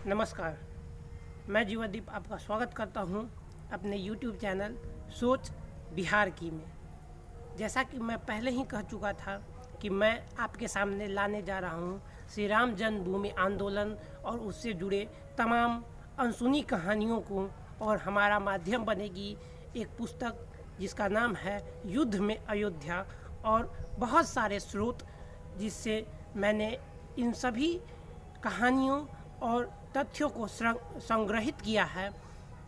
नमस्कार, मैं जीवादीप आपका स्वागत करता हूं अपने YouTube चैनल सोच बिहार की में। जैसा कि मैं पहले ही कह चुका था कि मैं आपके सामने लाने जा रहा हूं श्री राम जन्मभूमि आंदोलन और उससे जुड़े तमाम अनसुनी कहानियों को, और हमारा माध्यम बनेगी एक पुस्तक जिसका नाम है युद्ध में अयोध्या, और बहुत सारे स्रोत जिससे मैंने इन सभी कहानियों और तथ्यों को संग्रहित किया है।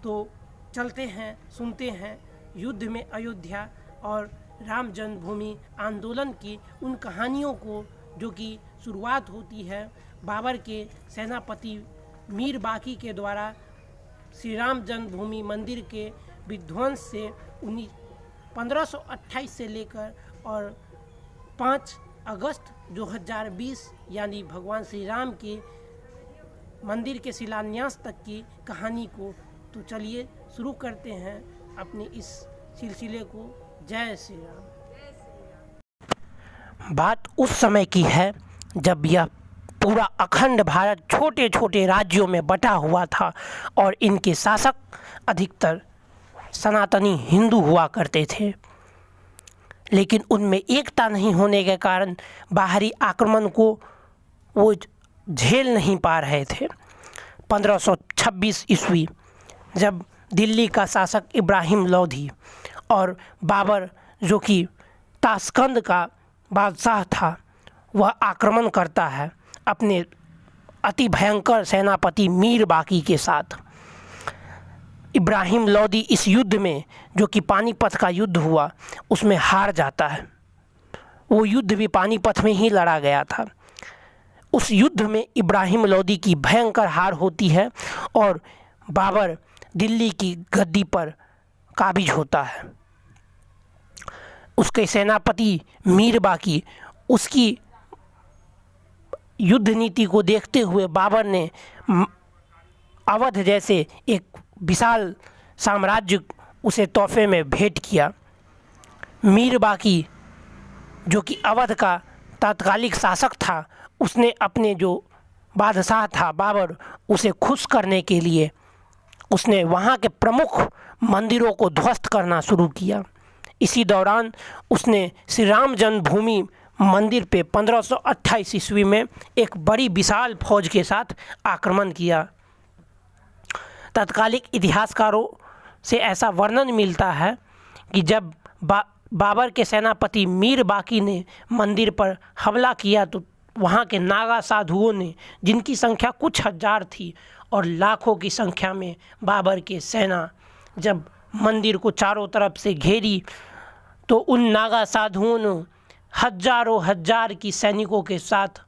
तो चलते हैं, सुनते हैं युद्ध में अयोध्या और राम जन्मभूमि आंदोलन की उन कहानियों को, जो कि शुरुआत होती है बाबर के सेनापति मीर बाकी के द्वारा श्री राम जन्मभूमि मंदिर के विध्वंस से 1528 से लेकर और 5 अगस्त 2020 यानी भगवान श्री राम के मंदिर के शिलान्यास तक की कहानी को। तो चलिए शुरू करते हैं अपने इस सिलसिले को। जय श्री राम। बात उस समय की है जब यह पूरा अखंड भारत छोटे छोटे राज्यों में बटा हुआ था और इनके शासक अधिकतर सनातनी हिंदू हुआ करते थे, लेकिन उनमें एकता नहीं होने के कारण बाहरी आक्रमण को वो झेल नहीं पा रहे थे। 1526 ईस्वी जब दिल्ली का शासक इब्राहिम लोधी और बाबर, जो कि ताशकंद का बादशाह था, वह आक्रमण करता है अपने अति भयंकर सेनापति मीर बाकी के साथ। इब्राहिम लोधी इस युद्ध में, जो कि पानीपत का युद्ध हुआ, उसमें हार जाता है। वो युद्ध भी पानीपत में ही लड़ा गया था। उस युद्ध में इब्राहिम लोधी की भयंकर हार होती है और बाबर दिल्ली की गद्दी पर काबिज होता है। उसके सेनापति मीर बाकी, उसकी युद्ध नीति को देखते हुए बाबर ने अवध जैसे एक विशाल साम्राज्य उसे तोहफे में भेंट किया। मीर बाकी, जो कि अवध का तात्कालिक शासक था, उसने अपने जो बादशाह था बाबर, उसे खुश करने के लिए उसने वहाँ के प्रमुख मंदिरों को ध्वस्त करना शुरू किया। इसी दौरान उसने श्री राम जन्मभूमि मंदिर पे 1528 ईस्वी में एक बड़ी विशाल फौज के साथ आक्रमण किया। तत्कालिक इतिहासकारों से ऐसा वर्णन मिलता है कि जब बाबर के सेनापति मीर बाकी ने मंदिर पर हमला किया तो वहाँ के नागा साधुओं ने, जिनकी संख्या कुछ हजार थी और लाखों की संख्या में बाबर की सेना जब मंदिर को चारों तरफ से घेरी, तो उन नागा साधुओं ने हजारों हजार की सैनिकों के साथ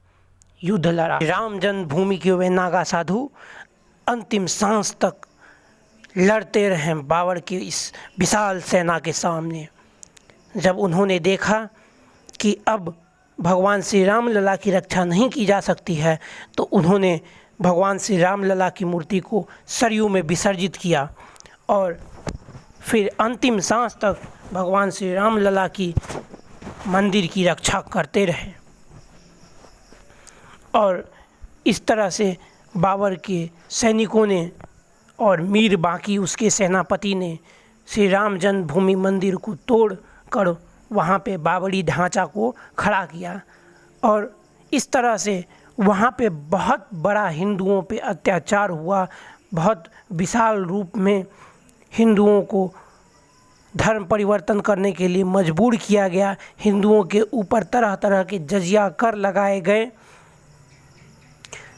युद्ध लड़ा। राम जन्मभूमि के वे नागा साधु अंतिम सांस तक लड़ते रहे बाबर की इस विशाल सेना के सामने। जब उन्होंने देखा कि अब भगवान श्री राम लला की रक्षा नहीं की जा सकती है, तो उन्होंने भगवान श्री राम लला की मूर्ति को सरयू में विसर्जित किया और फिर अंतिम सांस तक भगवान श्री राम लला की मंदिर की रक्षा करते रहे। और इस तरह से बाबर के सैनिकों ने और मीर बाकी उसके सेनापति ने श्री राम जन्मभूमि मंदिर को तोड़ कर वहाँ पे बाबरी ढांचा को खड़ा किया, और इस तरह से वहाँ पे बहुत बड़ा हिंदुओं पे अत्याचार हुआ। बहुत विशाल रूप में हिंदुओं को धर्म परिवर्तन करने के लिए मजबूर किया गया। हिंदुओं के ऊपर तरह तरह के जजिया कर लगाए गए।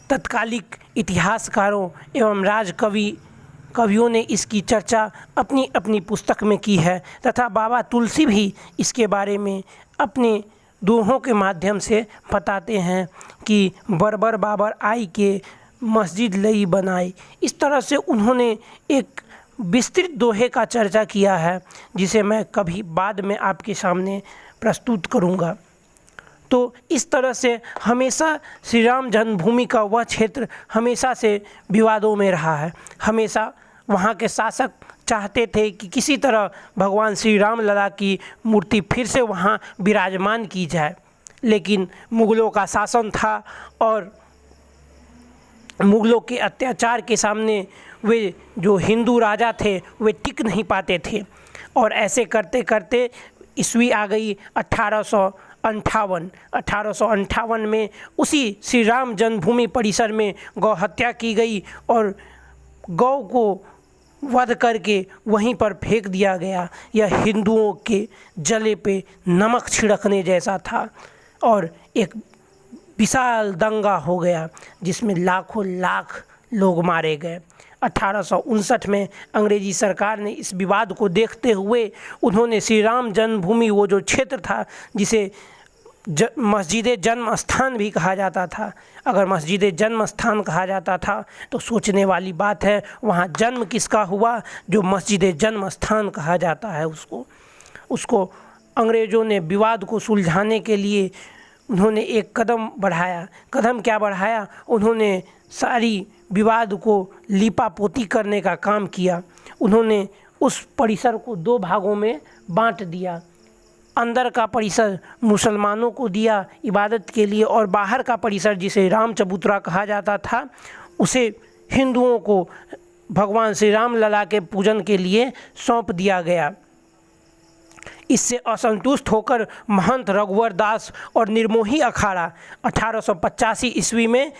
तत्कालिक इतिहासकारों एवं कवियों ने इसकी चर्चा अपनी अपनी पुस्तक में की है, तथा बाबा तुलसी भी इसके बारे में अपने दोहों के माध्यम से बताते हैं कि बरबर बाबर आई के मस्जिद लई बनाई। इस तरह से उन्होंने एक विस्तृत दोहे का चर्चा किया है, जिसे मैं कभी बाद में आपके सामने प्रस्तुत करूंगा। तो इस तरह से हमेशा श्री राम जन्मभूमि का वह क्षेत्र हमेशा से विवादों में रहा है। हमेशा वहाँ के शासक चाहते थे कि किसी तरह भगवान श्री राम लला की मूर्ति फिर से वहाँ विराजमान की जाए, लेकिन मुग़लों का शासन था और मुग़लों के अत्याचार के सामने वे जो हिंदू राजा थे वे टिक नहीं पाते थे। और ऐसे करते करते ईस्वी आ गई 1858 में उसी श्री राम जन्मभूमि परिसर में गौ हत्या की गई और गौ को वध करके वहीं पर फेंक दिया गया। यह हिंदुओं के जले पे नमक छिड़कने जैसा था और एक विशाल दंगा हो गया जिसमें लाखों लाख लोग मारे गए। 1859 में अंग्रेजी सरकार ने इस विवाद को देखते हुए उन्होंने श्री राम जन्मभूमि, वो जो क्षेत्र था जिसे मस्जिद जन्म स्थान भी कहा जाता था, अगर मस्जिद जन्म स्थान कहा जाता था तो सोचने वाली बात है वहाँ जन्म किसका हुआ जो मस्जिद जन्म स्थान कहा जाता है। उसको अंग्रेज़ों ने विवाद को सुलझाने के लिए उन्होंने एक कदम बढ़ाया। कदम क्या बढ़ाया? उन्होंने सारी विवाद को लीपापोती करने का काम किया। उन्होंने उस परिसर को दो भागों में बांट दिया। अंदर का परिसर मुसलमानों को दिया इबादत के लिए और बाहर का परिसर जिसे राम चबूतरा कहा जाता था उसे हिंदुओं को भगवान श्री राम लला के पूजन के लिए सौंप दिया गया। इससे असंतुष्ट होकर महंत रघुवर दास और निर्मोही अखाड़ा 1885 ईस्वी में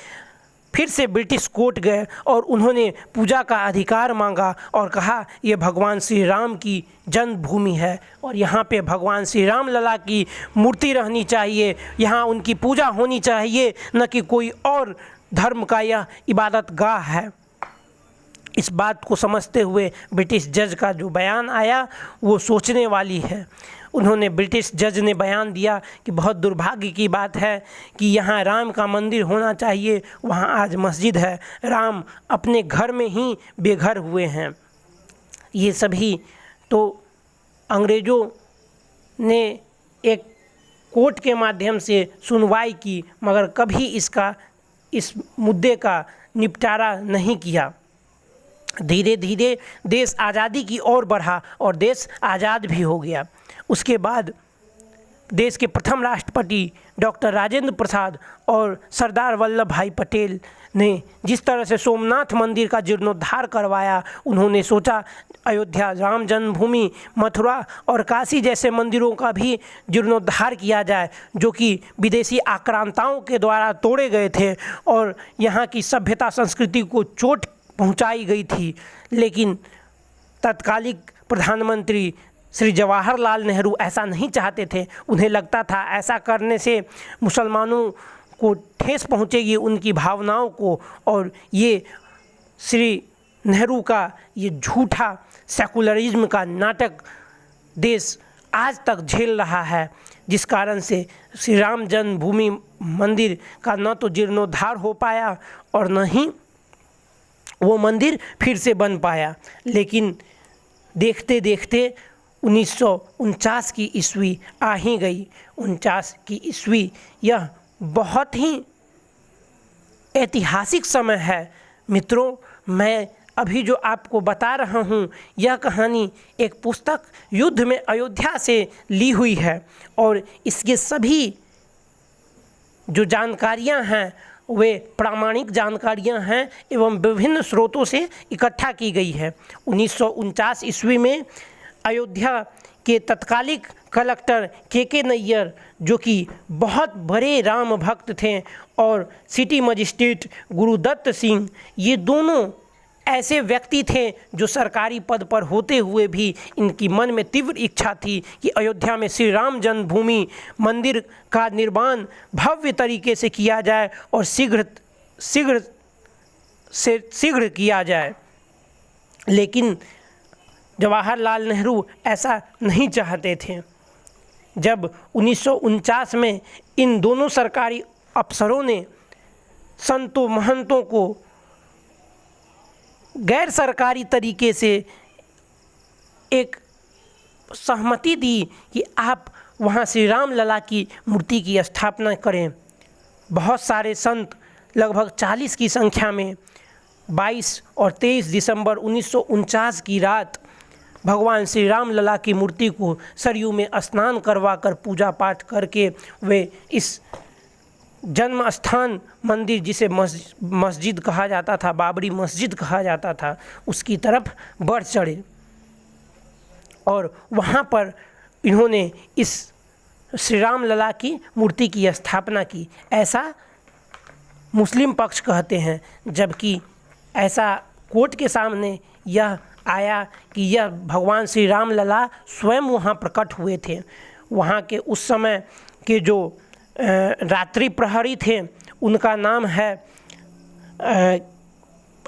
फिर से ब्रिटिश कोर्ट गए और उन्होंने पूजा का अधिकार मांगा और कहा यह भगवान श्री राम की जन्मभूमि है और यहाँ पे भगवान श्री राम लला की मूर्ति रहनी चाहिए, यहाँ उनकी पूजा होनी चाहिए, न कि कोई और धर्म का यह इबादत गाह है। इस बात को समझते हुए ब्रिटिश जज का जो बयान आया वो सोचने वाली है। उन्होंने ब्रिटिश जज ने बयान दिया कि बहुत दुर्भाग्य की बात है कि यहाँ राम का मंदिर होना चाहिए, वहाँ आज मस्जिद है, राम अपने घर में ही बेघर हुए हैं। ये सभी तो अंग्रेज़ों ने एक कोर्ट के माध्यम से सुनवाई की मगर कभी इस मुद्दे का निपटारा नहीं किया। धीरे धीरे देश आज़ादी की ओर बढ़ा और देश आज़ाद भी हो गया। उसके बाद देश के प्रथम राष्ट्रपति डॉक्टर राजेंद्र प्रसाद और सरदार वल्लभ भाई पटेल ने जिस तरह से सोमनाथ मंदिर का जीर्णोद्धार करवाया, उन्होंने सोचा अयोध्या, राम जन्मभूमि, मथुरा और काशी जैसे मंदिरों का भी जीर्णोद्धार किया जाए जो कि विदेशी आक्रांताओं के द्वारा तोड़े गए थे और यहाँ की सभ्यता संस्कृति को चोट पहुंचाई गई थी। लेकिन तत्कालिक प्रधानमंत्री श्री जवाहरलाल नेहरू ऐसा नहीं चाहते थे। उन्हें लगता था ऐसा करने से मुसलमानों को ठेस पहुंचेगी, उनकी भावनाओं को, और ये श्री नेहरू का ये झूठा सेकुलरिज्म का नाटक देश आज तक झेल रहा है, जिस कारण से श्री राम जन्मभूमि मंदिर का न तो जीर्णोद्धार हो पाया और न ही वो मंदिर फिर से बन पाया। लेकिन देखते देखते 1949 की ईस्वी आ ही गई। 49 की ईस्वी यह बहुत ही ऐतिहासिक समय है मित्रों। मैं अभी जो आपको बता रहा हूँ यह कहानी एक पुस्तक युद्ध में अयोध्या से ली हुई है और इसके सभी जो जानकारियाँ हैं वे प्रामाणिक जानकारियां हैं एवं विभिन्न स्रोतों से इकट्ठा की गई है। 1949 ईस्वी में अयोध्या के तत्कालिक कलेक्टर के नैयर, जो कि बहुत बड़े राम भक्त थे, और सिटी मजिस्ट्रेट गुरुदत्त सिंह, ये दोनों ऐसे व्यक्ति थे जो सरकारी पद पर होते हुए भी इनकी मन में तीव्र इच्छा थी कि अयोध्या में श्री राम जन्मभूमि मंदिर का निर्माण भव्य तरीके से किया जाए और शीघ्र किया जाए। लेकिन जवाहरलाल नेहरू ऐसा नहीं चाहते थे। जब 1949 में इन दोनों सरकारी अफसरों ने संतों महंतों को गैर सरकारी तरीके से एक सहमति दी कि आप वहाँ श्री राम लला की मूर्ति की स्थापना करें, बहुत सारे संत लगभग 40 की संख्या में 22 और 23 दिसंबर 1949 की रात भगवान श्री राम लला की मूर्ति को सरयू में स्नान करवा कर पूजा पाठ करके वे इस जन्म स्थान मंदिर, जिसे मस्जिद कहा जाता था, बाबरी मस्जिद कहा जाता था, उसकी तरफ बढ़ चढ़े और वहाँ पर इन्होंने इस श्री राम लला की मूर्ति की स्थापना की, ऐसा मुस्लिम पक्ष कहते हैं। जबकि ऐसा कोर्ट के सामने यह आया कि यह भगवान श्री राम लला स्वयं वहाँ प्रकट हुए थे। वहाँ के उस समय के जो रात्रि प्रहरी थे उनका नाम है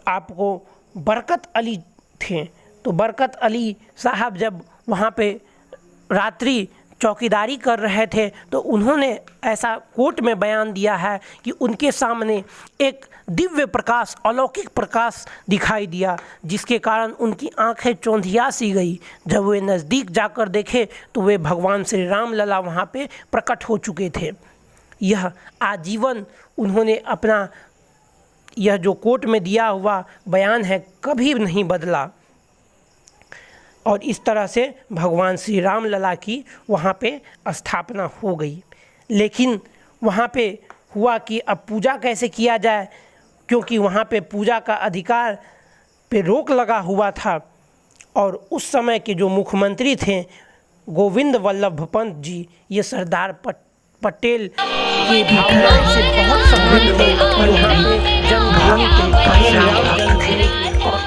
आपको बरकत अली थे। तो बरकत अली साहब जब वहाँ पे रात्रि चौकीदारी कर रहे थे तो उन्होंने ऐसा कोर्ट में बयान दिया है कि उनके सामने एक दिव्य प्रकाश, अलौकिक प्रकाश दिखाई दिया, जिसके कारण उनकी आंखें चौंधिया सी गई। जब वे नज़दीक जाकर देखे तो वे भगवान श्री राम लला वहाँ पे प्रकट हो चुके थे। यह आजीवन उन्होंने अपना यह जो कोर्ट में दिया हुआ बयान है कभी नहीं बदला और इस तरह से भगवान श्री राम लला की वहाँ पे स्थापना हो गई। लेकिन वहाँ पे हुआ कि अब पूजा कैसे किया जाए, क्योंकि वहाँ पे पूजा का अधिकार पे रोक लगा हुआ था और उस समय के जो मुख्यमंत्री थे गोविंद वल्लभ पंत जी, ये सरदार पटेल की भावनाओं से बहुत संबंधित थे और वहाँ पे जन्मभूमि पे, श्री राम जन्मभूमि और